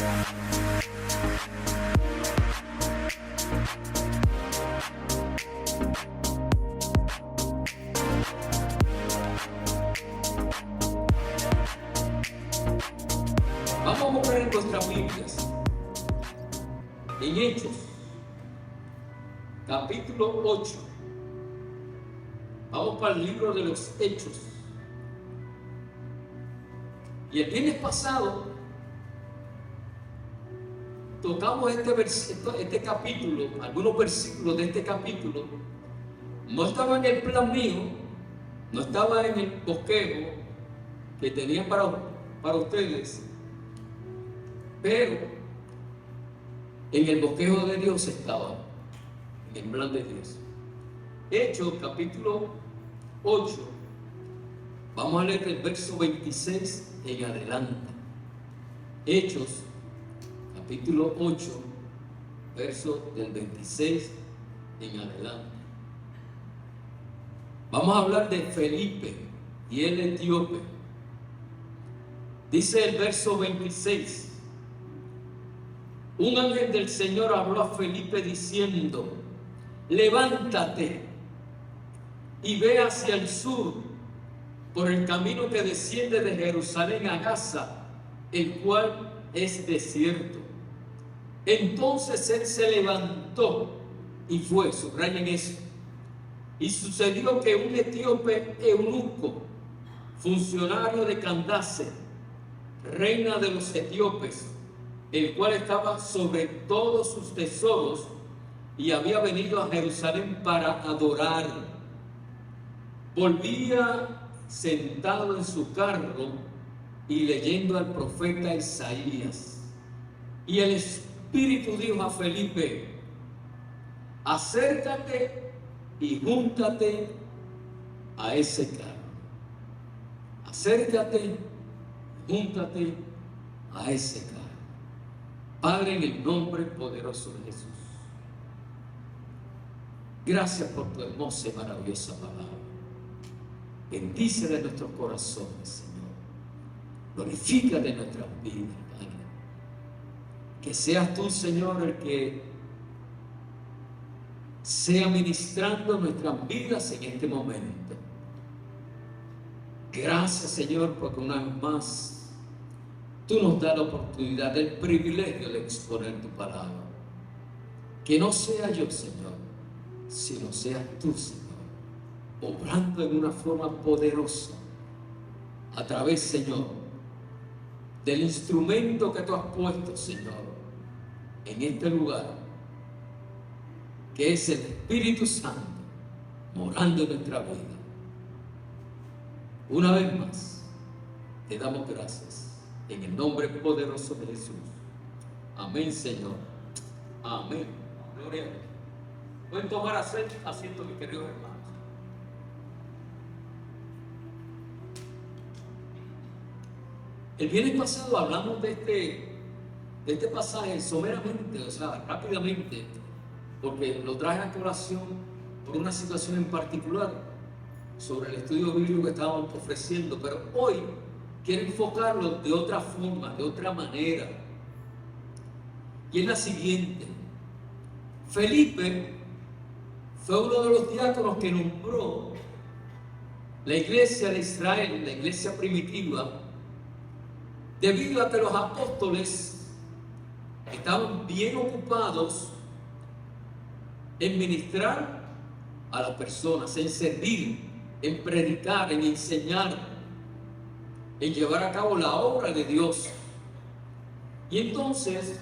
Vamos a buscar en nuestras Biblias, en Hechos, capítulo 8. Vamos para el libro de los Hechos. Y el viernes pasado tocamos este capítulo, algunos versículos de este capítulo. No estaba en el plan mío, no estaba en el bosquejo que tenía para ustedes, pero en el bosquejo de Dios estaba, en el plan de Dios. Hechos, capítulo 8, vamos a leer el verso 26 en adelante. Hechos, capítulo 8, verso del 26 en adelante. Vamos a hablar de Felipe y el etíope. Dice el verso 26. Un ángel del Señor habló a Felipe diciendo: levántate y ve hacia el sur por el camino que desciende de Jerusalén a Gaza, el cual es desierto. Entonces él se levantó y fue, subrayen eso. Y sucedió que un etíope eunuco, funcionario de Candace, reina de los etíopes, el cual estaba sobre todos sus tesoros y había venido a Jerusalén para adorar, volvía sentado en su carro y leyendo al profeta Isaías. Y el Espíritu dijo a Felipe: acércate y júntate a ese carro. Acércate y júntate a ese carro. Padre, en el nombre poderoso de Jesús, gracias por tu hermosa y maravillosa palabra. Bendice de nuestros corazones, Señor. Glorifica de nuestras vidas, Padre. Que seas tú, Señor, el que sea ministrando nuestras vidas en este momento. Gracias, Señor, porque una vez más tú nos das la oportunidad, el privilegio de exponer tu palabra. Que no sea yo, Señor, sino seas tú, Señor, obrando en una forma poderosa a través, Señor, del instrumento que tú has puesto, Señor, en este lugar, que es el Espíritu Santo morando en nuestra vida. Una vez más, te damos gracias en el nombre poderoso de Jesús. Amén, Señor. Amén. Gloria a Dios. Pueden tomar asiento, mis queridos hermanos. El viernes pasado hablamos de este pasaje someramente, o sea, rápidamente, porque lo traje a colación por una situación en particular sobre el estudio bíblico que estábamos ofreciendo, pero hoy quiero enfocarlo de otra forma, de otra manera, y es la siguiente. Felipe fue uno de los diáconos que nombró la iglesia de Israel, la iglesia primitiva, debido a que los apóstoles estaban bien ocupados en ministrar a las personas, en servir, en predicar, en enseñar, en llevar a cabo la obra de Dios. Y entonces,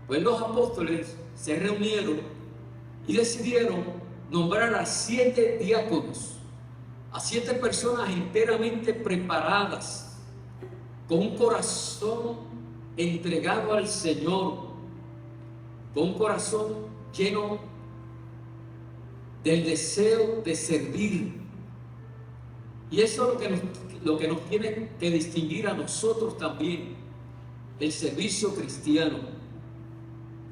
pues los apóstoles se reunieron y decidieron nombrar a 7 diáconos, a 7 personas enteramente preparadas, con un corazón entregado al Señor, con un corazón lleno del deseo de servir. Y eso es lo que nos tiene que distinguir a nosotros también, el servicio cristiano.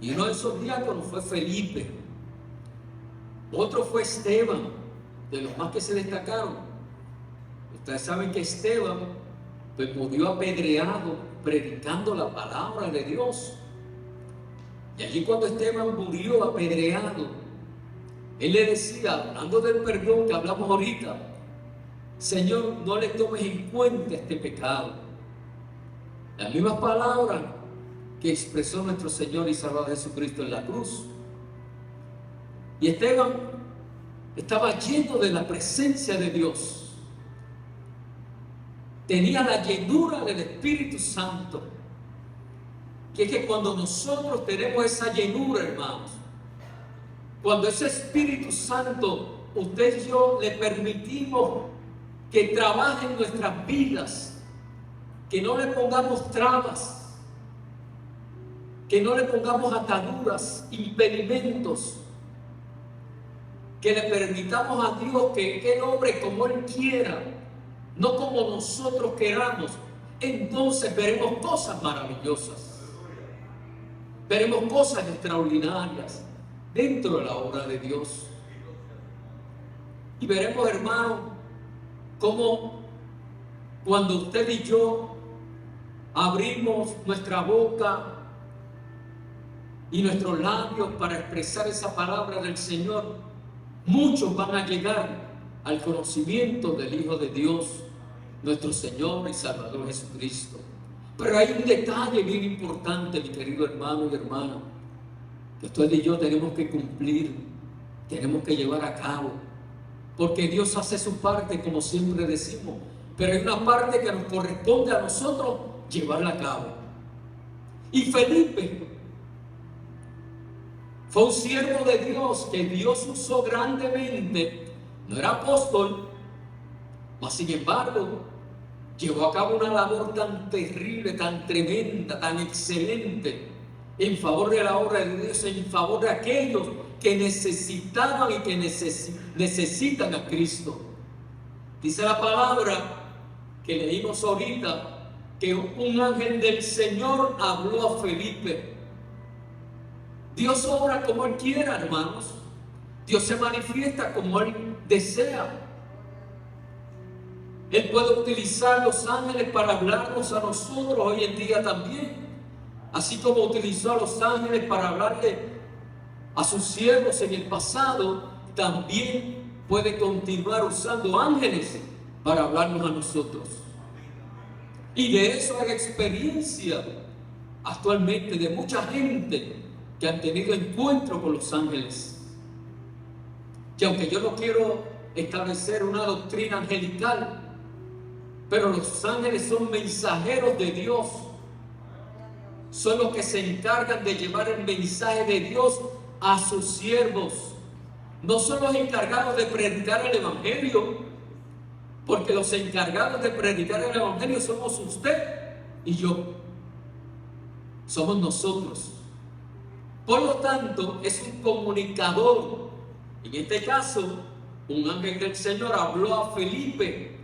Y uno de esos diáconos fue Felipe, otro fue Esteban, de los más que se destacaron. Ustedes saben que Esteban pues murió apedreado predicando la palabra de Dios. Y allí cuando Esteban murió apedreado, él le decía, hablando del perdón que hablamos ahorita: Señor, no le tomes en cuenta este pecado. Las mismas palabras que expresó nuestro Señor y Salvador Jesucristo en la cruz. Y Esteban estaba lleno de la presencia de Dios. Tenía la llenura del Espíritu Santo. Que es que cuando nosotros tenemos esa llenura, hermanos, cuando ese Espíritu Santo, usted y yo le permitimos que trabaje en nuestras vidas, que no le pongamos trabas, que no le pongamos ataduras, impedimentos, que le permitamos a Dios que Él obre como Él quiera, no como nosotros queramos, entonces veremos cosas maravillosas, veremos cosas extraordinarias dentro de la obra de Dios. Y veremos, hermanos, cómo cuando usted y yo abrimos nuestra boca y nuestros labios para expresar esa palabra del Señor, muchos van a llegar al conocimiento del Hijo de Dios, nuestro Señor y Salvador Jesucristo. Pero hay un detalle bien importante, mi querido hermano y hermana, que usted y yo tenemos que cumplir, tenemos que llevar a cabo, porque Dios hace su parte, como siempre decimos, pero hay una parte que nos corresponde a nosotros llevarla a cabo. Y Felipe fue un siervo de Dios que Dios usó grandemente. No era apóstol, mas sin embargo llevó a cabo una labor tan terrible, tan tremenda, tan excelente en favor de la obra de Dios, en favor de aquellos que necesitaban y que necesitan a Cristo. Dice la palabra que leímos ahorita que un ángel del Señor habló a Felipe. Dios obra como Él quiera, hermanos. Dios se manifiesta como Él desea. Él puede utilizar los ángeles para hablarnos a nosotros hoy en día también. Así como utilizó a los ángeles para hablarle a sus siervos en el pasado, también puede continuar usando ángeles para hablarnos a nosotros. Y de eso hay experiencia actualmente de mucha gente que han tenido encuentro con los ángeles. Y aunque yo no quiero establecer una doctrina angelical, pero los ángeles son mensajeros de Dios, son los que se encargan de llevar el mensaje de Dios a sus siervos. No son los encargados de predicar el Evangelio, porque los encargados de predicar el Evangelio somos usted y yo, somos nosotros. Por lo tanto, es un comunicador. En este caso, un ángel del Señor habló a Felipe.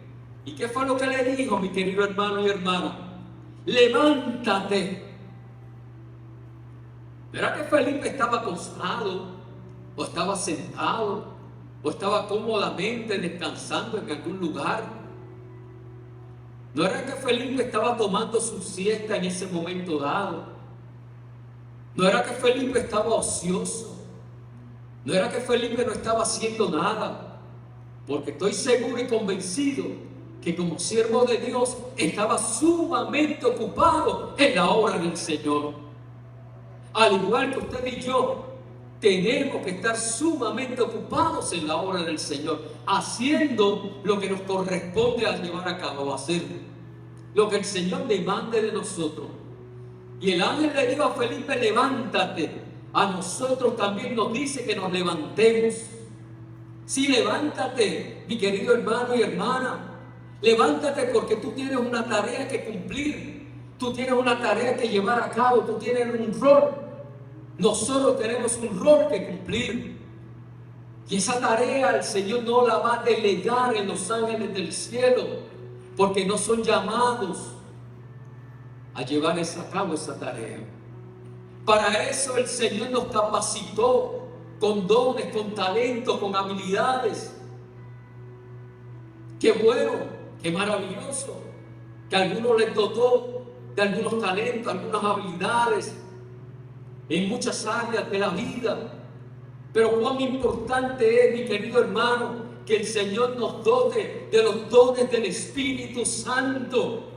¿Y qué fue lo que le dijo, mi querido hermano y hermana? Levántate. ¿Verá que Felipe estaba acostado, o estaba sentado, o estaba cómodamente descansando en algún lugar? ¿No era que Felipe estaba tomando su siesta en ese momento dado? ¿No era que Felipe estaba ocioso? ¿No era que Felipe no estaba haciendo nada? Porque estoy seguro y convencido que como siervo de Dios estaba sumamente ocupado en la obra del Señor. Al igual que usted y yo, tenemos que estar sumamente ocupados en la obra del Señor, haciendo lo que nos corresponde a llevar a cabo, hacer lo que el Señor demande de nosotros. Y el ángel le dijo a Felipe: levántate. A nosotros también nos dice que nos levantemos. Sí, levántate, mi querido hermano y hermana. Levántate, porque tú tienes una tarea que cumplir. Tú tienes una tarea que llevar a cabo. Tú tienes un rol. Nosotros tenemos un rol que cumplir. Y esa tarea el Señor no la va a delegar en los ángeles del cielo, porque no son llamados a llevar a cabo esa tarea. Para eso el Señor nos capacitó con dones, con talentos, con habilidades. Qué bueno, qué maravilloso que a algunos les dotó de algunos talentos, algunas habilidades en muchas áreas de la vida. Pero cuán importante es, mi querido hermano, que el Señor nos dote de los dones del Espíritu Santo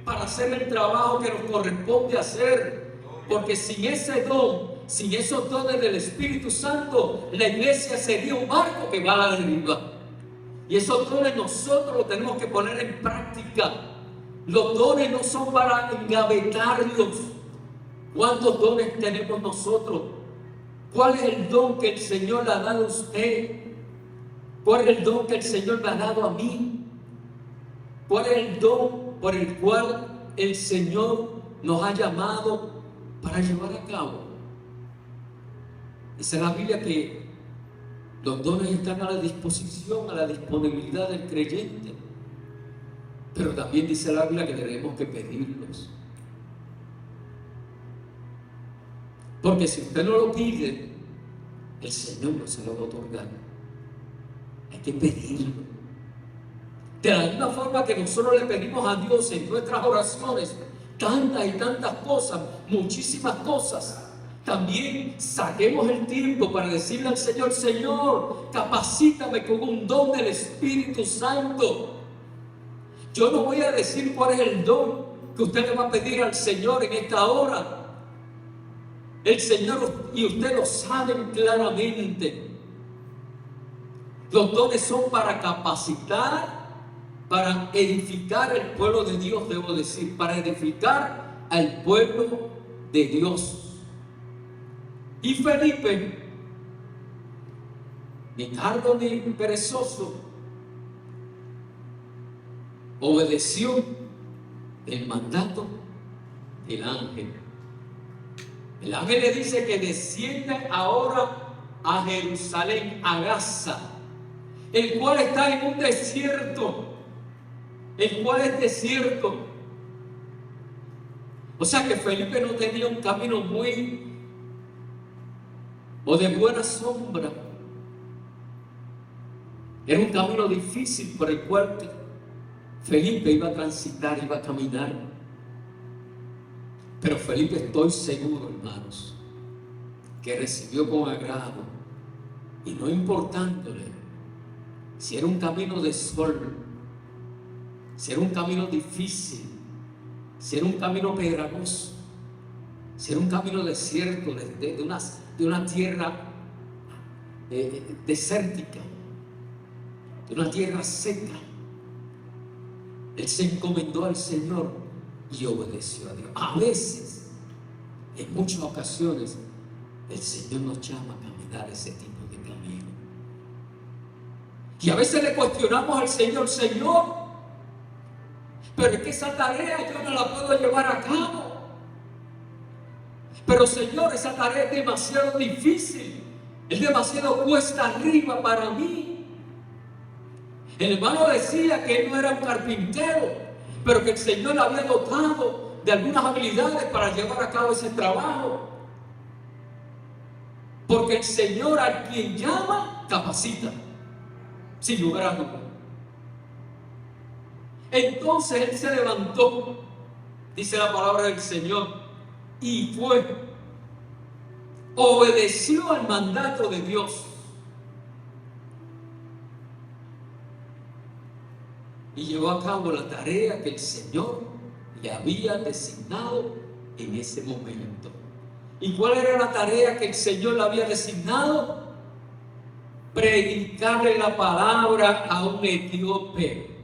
para hacer el trabajo que nos corresponde hacer. Porque sin ese don, sin esos dones del Espíritu Santo, la iglesia sería un barco que va a la deriva. Y esos dones nosotros los tenemos que poner en práctica. Los dones no son para engavetarlos. ¿Cuántos dones tenemos nosotros? ¿Cuál es el don que el Señor le ha dado a usted? ¿Cuál es el don que el Señor me ha dado a mí? ¿Cuál es el don por el cual el Señor nos ha llamado para llevar a cabo? Dice la Biblia que los dones están a la disposición, a la disponibilidad del creyente. Pero también dice la Biblia que tenemos que pedirlos. Porque si usted no lo pide, el Señor no se lo va a otorgar. Hay que pedirlo. De la misma forma que nosotros le pedimos a Dios en nuestras oraciones tantas y tantas cosas, muchísimas cosas, también saquemos el tiempo para decirle al Señor: Señor, capacítame con un don del Espíritu Santo. Yo no voy a decir cuál es el don que usted le va a pedir al Señor en esta hora. El Señor y usted lo saben claramente. Los dones son para capacitar, para edificar el pueblo de Dios, debo decir, para edificar al pueblo de Dios. Y Felipe, ni tardo ni perezoso, obedeció el mandato del ángel. El ángel le dice que desciende ahora a Jerusalén, a Gaza, el cual está en un desierto, el cual es desierto. O sea que Felipe no tenía un camino muy o de buena sombra. Era un camino difícil por el cual Felipe iba a transitar, iba a caminar. Pero Felipe, estoy seguro, hermanos, que recibió con agrado, y no importándole si era un camino de sol, si era un camino difícil, si era un camino pedregoso, si era un camino desierto, de una tierra desértica, de una tierra seca. Él se encomendó al Señor y obedeció a Dios. A veces, en muchas ocasiones, el Señor nos llama a caminar ese tipo de camino. Y a veces le cuestionamos al Señor: Señor, pero es que esa tarea yo no la puedo llevar a cabo. Pero Señor, esa tarea es demasiado difícil, es demasiado cuesta arriba para mí. El hermano decía que él no era un carpintero, pero que el Señor le había dotado de algunas habilidades para llevar a cabo ese trabajo. Porque el Señor, al quien llama, capacita, sin lugar a duda. Entonces él se levantó, dice la palabra del Señor, y fue, obedeció al mandato de Dios. Y llevó a cabo la tarea que el Señor le había designado en ese momento. ¿Y cuál era la tarea que el Señor le había designado? Predicarle la palabra a un etíope,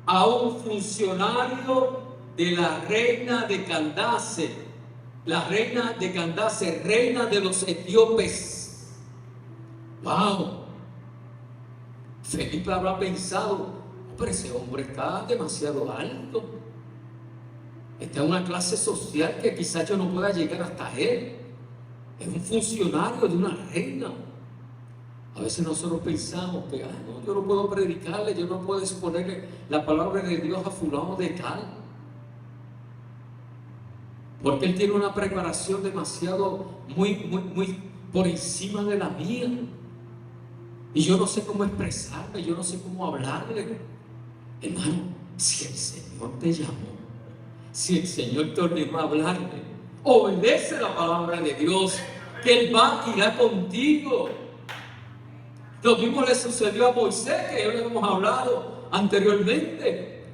a un funcionario de la reina de Candace, la reina de Candace, reina de los etíopes. ¡Wow! Felipe habrá pensado: pero ese hombre está demasiado alto, está en una clase social que quizás yo no pueda llegar hasta él. Es un funcionario de una reina. A veces nosotros pensamos que no, yo no puedo predicarle, yo no puedo exponerle la palabra de Dios a fulano de tal, porque él tiene una preparación demasiado, muy por encima de la mía, y yo no sé cómo expresarme, yo no sé cómo hablarle. Hermano, Si el Señor te llamó, si el Señor te ordenó a hablarle, obedece la palabra de Dios, que Él irá contigo. Lo mismo le sucedió a Moisés, que ya lo hemos hablado anteriormente.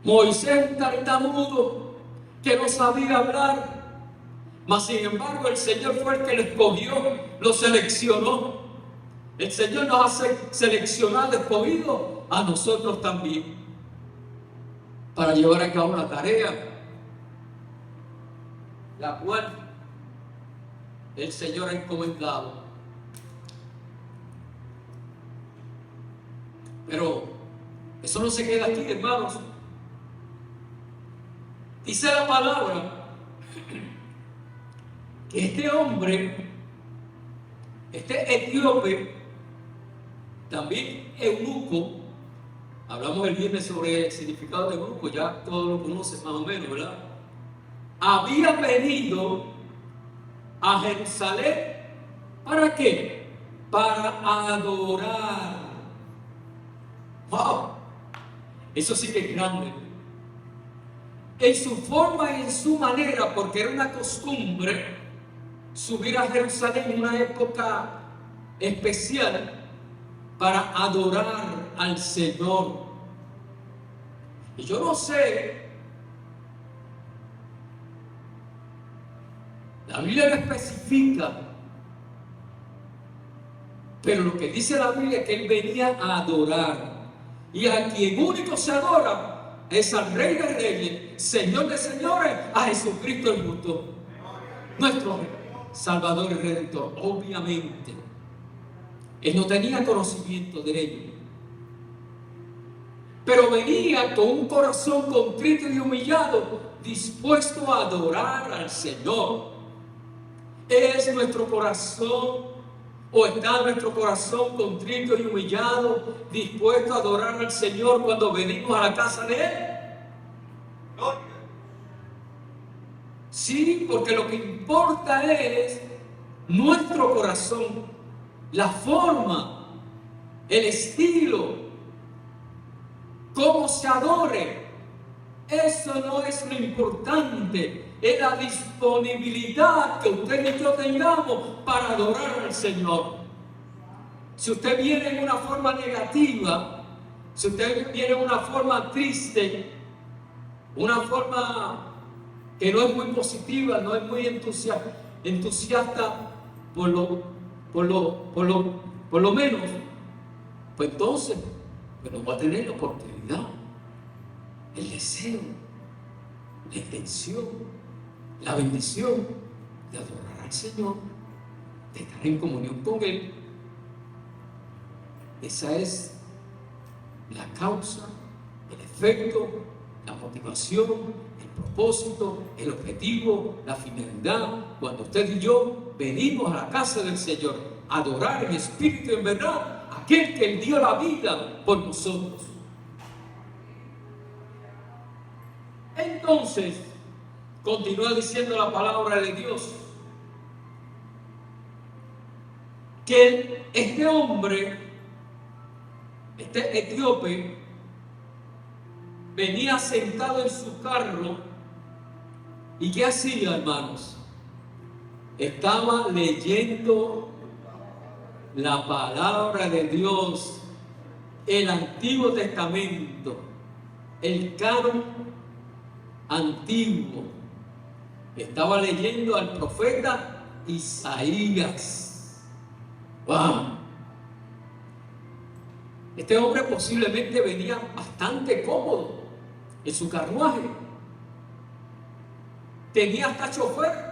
Moisés, un tartamudo que no sabía hablar, mas sin embargo el Señor fue el que lo escogió, lo seleccionó. El Señor nos hace seleccionar, escogido a nosotros también, para llevar a cabo una tarea, la cual el Señor ha encomendado. Pero eso no se queda aquí, hermanos. Dice la palabra que este hombre, este etíope, también eunuco, hablamos el viernes sobre el significado de eunuco, ya todos lo conocen más o menos, ¿verdad? Había venido a Jerusalén, ¿para qué? Para adorar. ¡Wow! Eso sí que es grande. En su forma y en su manera, porque era una costumbre subir a Jerusalén en una época especial para adorar al Señor. Y yo no sé, la Biblia no especifica, pero lo que dice la Biblia es que Él venía a adorar. Y a quien único se adora es al Rey de Reyes, Señor de Señores, a Jesucristo el justo, nuestro Salvador y Redentor. Obviamente, Él no tenía conocimiento de ello, pero venía con un corazón contrito y humillado, dispuesto a adorar al Señor. ¿Es nuestro corazón, o está nuestro corazón contrito y humillado, dispuesto a adorar al Señor cuando venimos a la casa de Él? Sí, porque lo que importa es nuestro corazón, la forma, el estilo, cómo se adore. Eso no es lo importante, es la disponibilidad que usted y yo tengamos para adorar al Señor. Si usted viene en una forma negativa, si usted viene en una forma triste, una forma que no es muy positiva, no es muy entusiasta por lo menos, pues entonces no va a tener la oportunidad, el deseo, la intención, la bendición de adorar al Señor, de estar en comunión con Él. Esa es la causa, el efecto, la motivación, el propósito, el objetivo, la finalidad, cuando usted y yo venimos a la casa del Señor a adorar en espíritu y en verdad a aquel que Él dio la vida por nosotros. Entonces, continúa diciendo la palabra de Dios, que este hombre, este etíope, venía sentado en su carro. ¿Y qué hacía, hermanos? Estaba leyendo la palabra de Dios, el Antiguo Testamento, el canon antiguo. Estaba leyendo al profeta Isaías. ¡Wow! Este hombre posiblemente venía bastante cómodo en su carruaje. Tenía hasta chofer,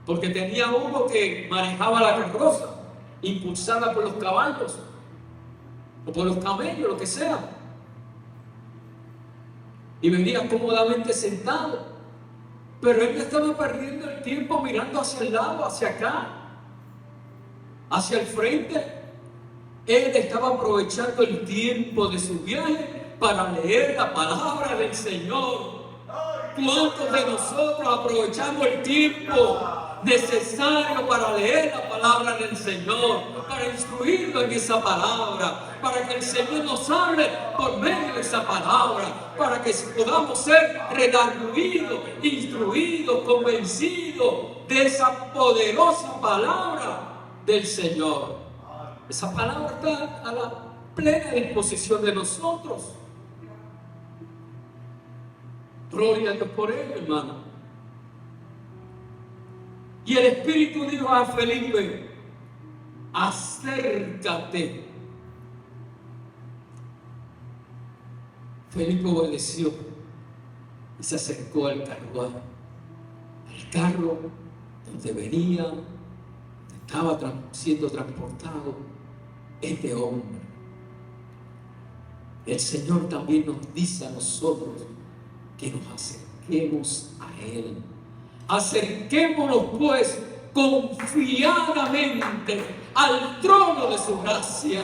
porque tenía uno que manejaba la carroza, impulsada por los caballos o por los camellos, lo que sea. Y venía cómodamente sentado. Pero él estaba perdiendo el tiempo mirando hacia el lado, hacia acá, hacia el frente. Él estaba aprovechando el tiempo de su viaje para leer la palabra del Señor. ¿Cuántos de nosotros aprovechamos el tiempo necesario para leer la palabra del Señor, para instruirlo en esa palabra, para que el Señor nos hable por medio de esa palabra, para que podamos ser redarguidos, instruidos, convencidos de esa poderosa palabra del Señor. Esa palabra está a la plena disposición de nosotros. Gloria a Dios por ello, hermano. Y el Espíritu dijo a Felipe: acércate. Felipe obedeció y se acercó al carruaje, al carro donde venía, donde estaba siendo transportado este hombre. El Señor también nos dice a nosotros que nos acerquemos a Él. Acerquémonos pues confiadamente al trono de su gracia.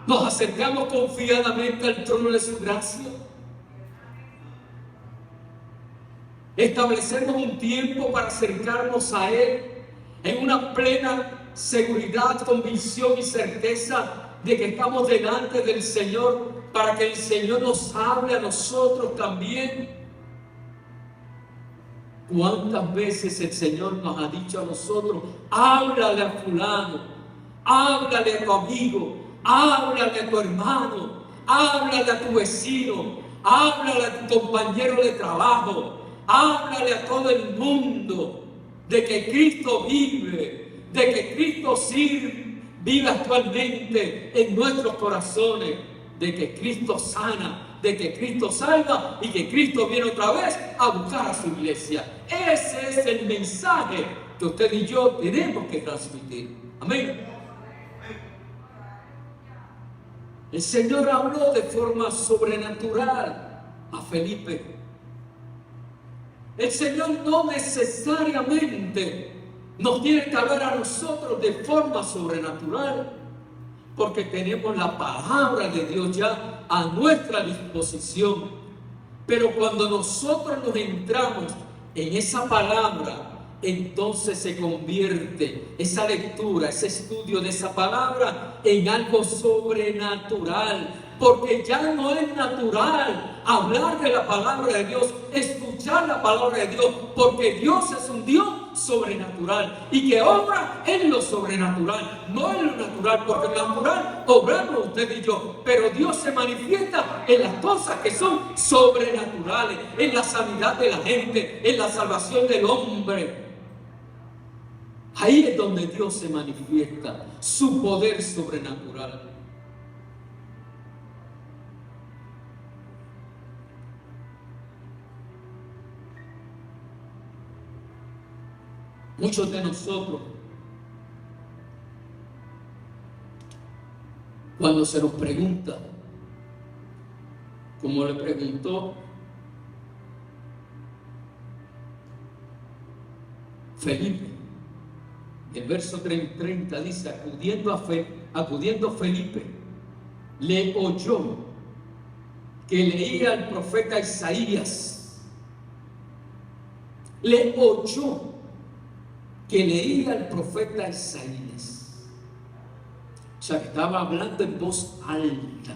Nos acercamos confiadamente al trono de su gracia. Establecemos un tiempo para acercarnos a Él en una plena seguridad, convicción y certeza de que estamos delante del Señor, para que el Señor nos hable a nosotros también. ¿Cuántas veces el Señor nos ha dicho a nosotros: háblale a fulano, háblale a tu amigo, háblale a tu hermano, háblale a tu vecino, háblale a tu compañero de trabajo, háblale a todo el mundo de que Cristo vive, de que Cristo vive actualmente en nuestros corazones, de que Cristo sana, de que Cristo salva y que Cristo viene otra vez a buscar a su iglesia? Ese es el mensaje que usted y yo tenemos que transmitir. Amén. El Señor habló de forma sobrenatural a Felipe. El Señor no necesariamente nos tiene que hablar a nosotros de forma sobrenatural, porque tenemos la palabra de Dios ya a nuestra disposición. Pero cuando nosotros nos entramos en esa palabra, entonces se convierte esa lectura, ese estudio de esa palabra en algo sobrenatural, porque ya no es natural hablar de la palabra de Dios, escuchar la palabra de Dios, porque Dios es un Dios sobrenatural y que obra en lo sobrenatural, no en lo natural, porque en lo natural obramos usted y yo, pero Dios se manifiesta en las cosas que son sobrenaturales, en la sanidad de la gente, en la salvación del hombre. Ahí es donde Dios se manifiesta, su poder sobrenatural. Muchos de nosotros, cuando se nos pregunta, como le preguntó Felipe, el verso 30 dice: acudiendo Felipe, le oyó que leía al profeta Isaías. Le oyó que leía al profeta Isaías. O sea, que estaba hablando en voz alta.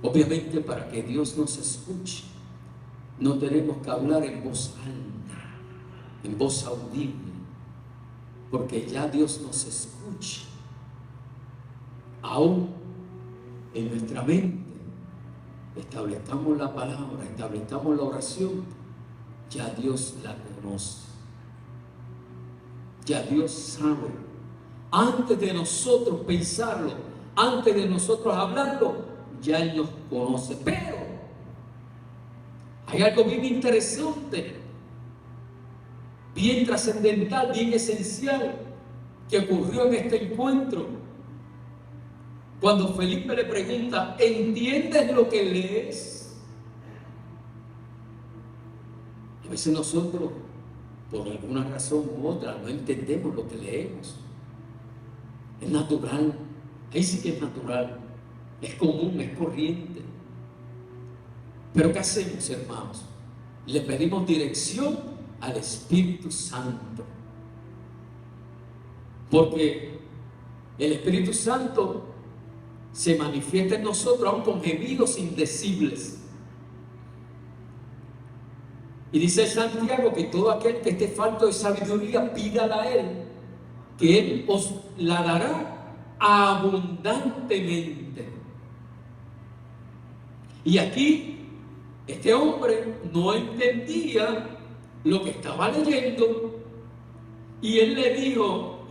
Obviamente, para que Dios nos escuche, no tenemos que hablar en voz alta, en voz audible, porque ya Dios nos escucha. Aún en nuestra mente establezcamos la palabra, establezcamos la oración, ya Dios la conoce, ya Dios sabe. Antes de nosotros pensarlo, antes de nosotros hablarlo, ya Él nos conoce. Pero hay algo bien interesante, bien trascendental, bien esencial, que ocurrió en este encuentro. Cuando Felipe le pregunta: ¿entiendes lo que lees? A veces nosotros, por alguna razón u otra, no entendemos lo que leemos. Es natural, ahí sí que es natural, es común, es corriente. Pero ¿qué hacemos, hermanos? Le pedimos dirección al Espíritu Santo. Porque el Espíritu Santo se manifiesta en nosotros aún con gemidos indecibles. Y dice Santiago que todo aquel que esté falto de sabiduría, pídala a Él, que Él os la dará abundantemente. Y aquí este hombre no entendía lo que estaba leyendo, y él dijo,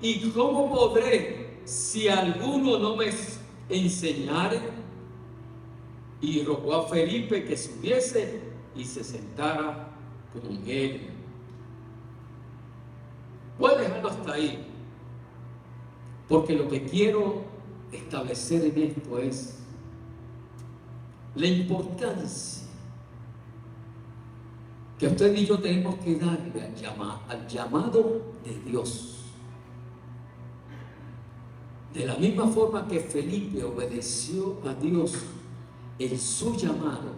¿y cómo podré si alguno no me enseñare? Y rogó a Felipe que subiese y se sentara con él. Voy a dejarlo hasta ahí, porque lo que quiero establecer en esto es la importancia que usted y yo tenemos que darle al llamado de Dios. De la misma forma que Felipe obedeció a Dios en su llamado,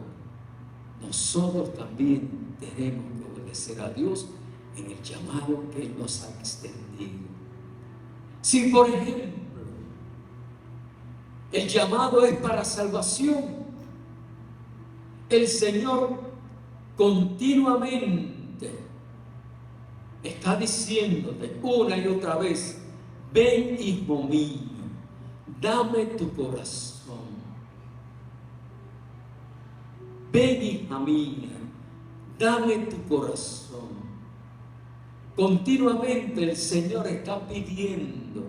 nosotros también tenemos que obedecer a Dios en el llamado que Él nos ha extendido. Si, por ejemplo, el llamado es para salvación, el Señor continuamente está diciéndote una y otra vez: ven, hijo mío, dame tu corazón. Ven, hija mía, dame tu corazón. Continuamente el Señor está pidiendo,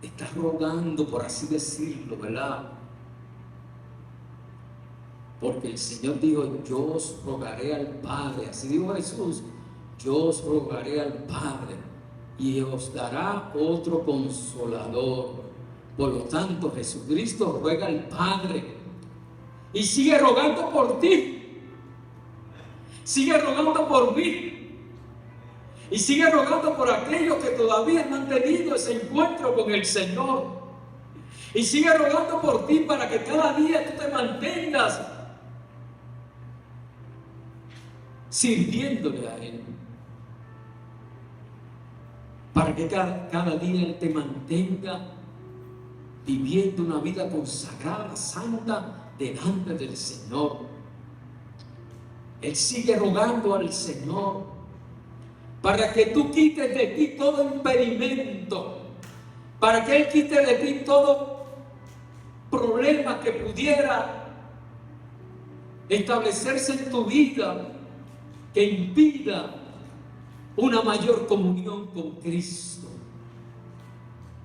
está rogando, por así decirlo, ¿verdad? Porque el Señor dijo: yo os rogaré al Padre. Así dijo Jesús: yo os rogaré al Padre y os dará otro consolador. Por lo tanto, Jesucristo ruega al Padre y sigue rogando por ti, sigue rogando por mí, y sigue rogando por aquellos que todavía no han tenido ese encuentro con el Señor, y sigue rogando por ti para que cada día tú te mantengas sirviéndole a Él, para que cada día Él te mantenga viviendo una vida consagrada, santa, delante del Señor. Él sigue rogando al Señor para que tú quites de ti todo impedimento, para que Él quite de ti todo problema que pudiera establecerse en tu vida, que impida una mayor comunión con Cristo.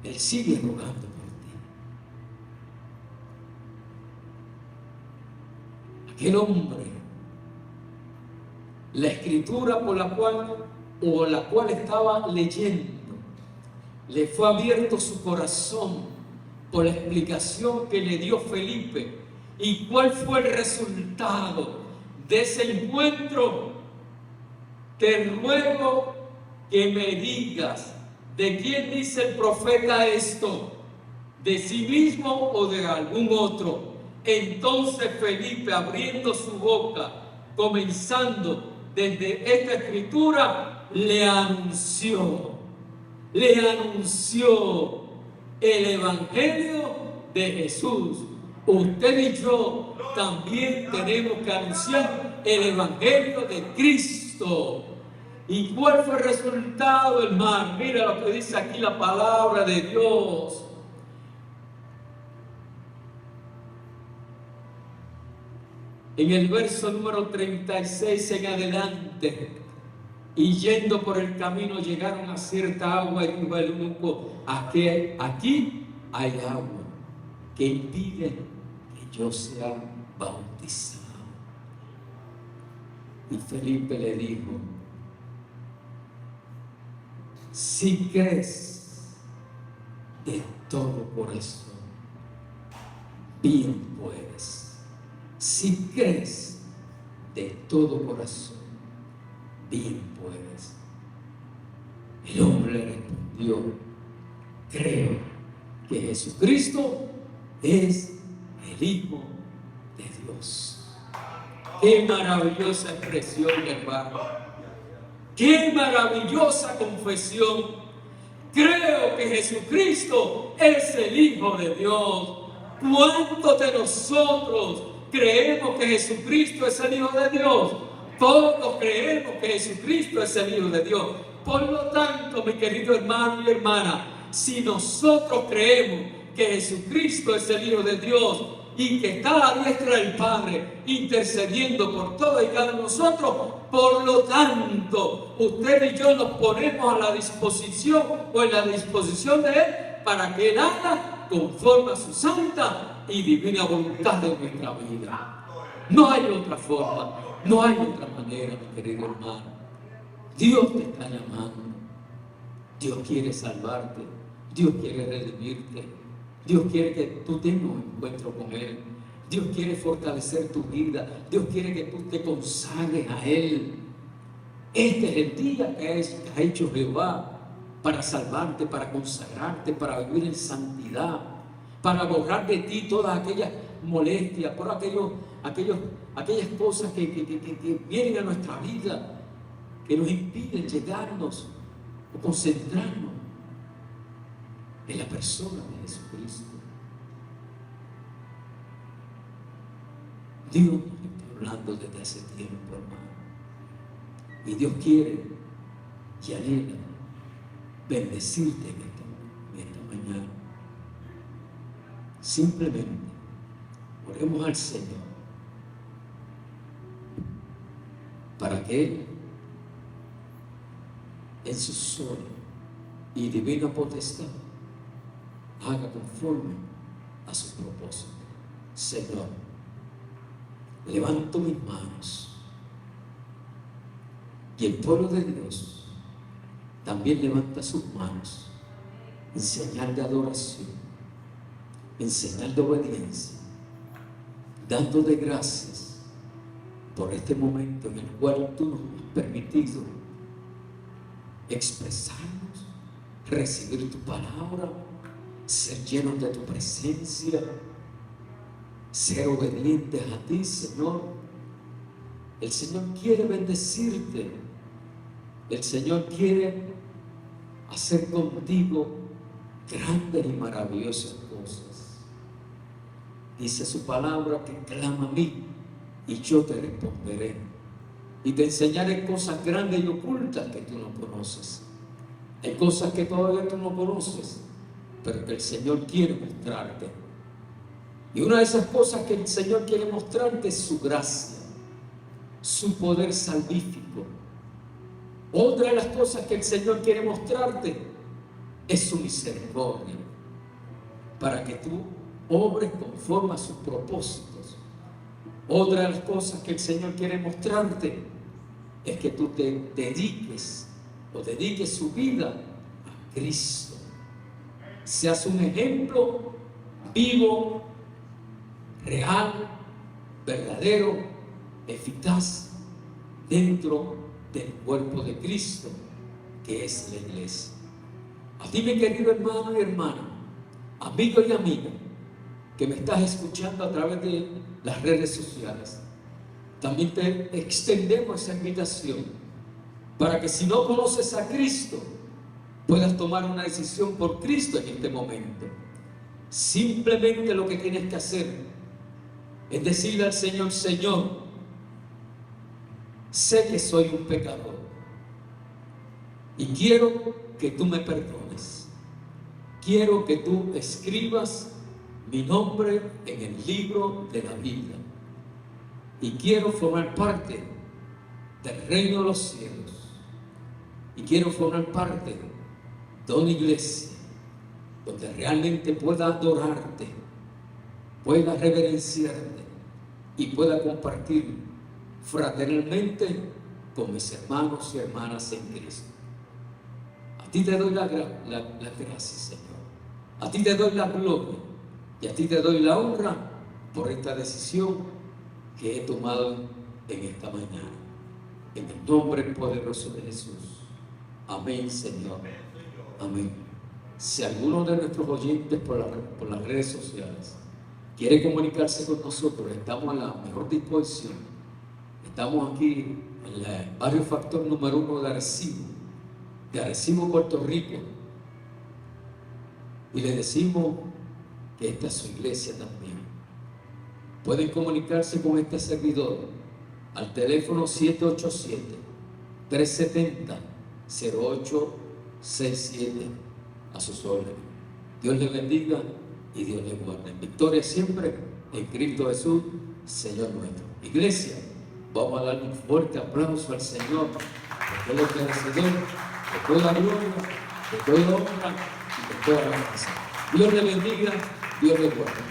Él sigue rogando por ti. Aquel hombre, la escritura por la cual estaba leyendo, le fue abierto su corazón por la explicación que le dio Felipe. ¿Y cuál fue el resultado de ese encuentro? Te ruego que me digas, ¿de quién dice el profeta esto? ¿De sí mismo o de algún otro? Entonces Felipe, abriendo su boca, comenzando desde esta escritura, le anunció el Evangelio de Jesús. Usted y yo también tenemos que anunciar el Evangelio de Cristo. ¿Y cuál fue el resultado, hermano? Mira lo que dice aquí la palabra de Dios. En el verso número 36 en adelante: y yendo por el camino llegaron a cierta agua, y dijo el eunuco: aquí hay agua que impide que yo sea bautizado. Y Felipe le dijo: si crees de todo corazón, bien puedes. Si crees de todo corazón, bien puedes. El hombre le respondió: creo que Jesucristo es el Hijo de Dios. Qué maravillosa expresión, hermano. Qué maravillosa confesión. Creo que Jesucristo es el Hijo de Dios. ¿Cuántos de nosotros creemos que Jesucristo es el Hijo de Dios? Todos creemos que Jesucristo es el Hijo de Dios. Por lo tanto, mi querido hermano y hermana, si nosotros creemos que Jesucristo es el Hijo de Dios y que está a la diestra del Padre intercediendo por todos y cada uno de nosotros, por lo tanto, usted y yo nos ponemos a la disposición o en la disposición de Él para que Él haga conforme a su santa y divina voluntad de nuestra vida. No hay otra forma, no hay otra manera, mi querido hermano. Dios te está llamando. Dios quiere salvarte. Dios quiere redimirte. Dios quiere que tú tengas un encuentro con Él. Dios quiere fortalecer tu vida. Dios quiere que tú te consagres a Él. Este es el día que ha hecho Jehová para salvarte, para consagrarte, para vivir en santidad, para borrar de ti todas aquellas molestias, por aquellas cosas que vienen a nuestra vida, que nos impiden llegarnos o concentrarnos en la persona de Jesucristo. Dios nos está hablando desde hace tiempo, hermano. Y Dios quiere y anhela bendecirte en esta mañana. Simplemente oremos al Señor para que Él, en su sola y divina potestad, haga conforme a su propósito. Señor, levanto mis manos y el pueblo de Dios también levanta sus manos en señal de adoración, en señal de obediencia, dándote gracias por este momento en el cual tú nos has permitido expresarnos, recibir tu palabra, ser llenos de tu presencia, ser obedientes a ti, Señor. El Señor quiere bendecirte. El Señor quiere hacer contigo grandes y maravillosas cosas. Dice su palabra que clama a mí y yo te responderé. Y te enseñaré cosas grandes y ocultas que tú no conoces. Hay cosas que todavía tú no conoces, pero que el Señor quiere mostrarte. Y una de esas cosas que el Señor quiere mostrarte es su gracia, su poder salvífico. Otra de las cosas que el Señor quiere mostrarte es su misericordia, para que tú obres conforme a sus propósitos. Otra de las cosas que el Señor quiere mostrarte es que tú te dediques su vida a Cristo. Seas un ejemplo vivo, real, verdadero, eficaz dentro del cuerpo de Cristo, que es la iglesia. A ti, mi querido hermano y hermana, amigo y amiga, que me estás escuchando a través de las redes sociales, también te extendemos esa invitación para que, si no conoces a Cristo, puedas tomar una decisión por Cristo en este momento. Simplemente lo que tienes que hacer es decirle al Señor: Señor, sé que soy un pecador y quiero que tú me perdones. Quiero que tú escribas mi nombre en el libro de la vida y quiero formar parte del reino de los cielos y quiero formar parte de una iglesia donde realmente pueda adorarte, pueda reverenciarte y pueda compartir fraternalmente con mis hermanos y hermanas en Cristo. A ti te doy la gracia, Señor. A ti te doy la gloria y a ti te doy la honra por esta decisión que he tomado en esta mañana. En el nombre poderoso de Jesús. Amén, Señor. Amén. Si alguno de nuestros oyentes por las redes sociales quiere comunicarse con nosotros, estamos a la mejor disposición Estamos aquí en el barrio Factor número 1 de Arecibo, Puerto Rico. Y le decimos que esta es su iglesia también. Pueden comunicarse con este servidor al teléfono 787-370-0867, a sus órdenes. Dios le bendiga y Dios le guarde. En victoria siempre en Cristo Jesús, Señor nuestro. Iglesia, vamos a darle un fuerte aplauso al Señor, porque Él es merecedor de toda gloria, de toda honra y de toda alabanza. Dios le bendiga, Dios le guarde.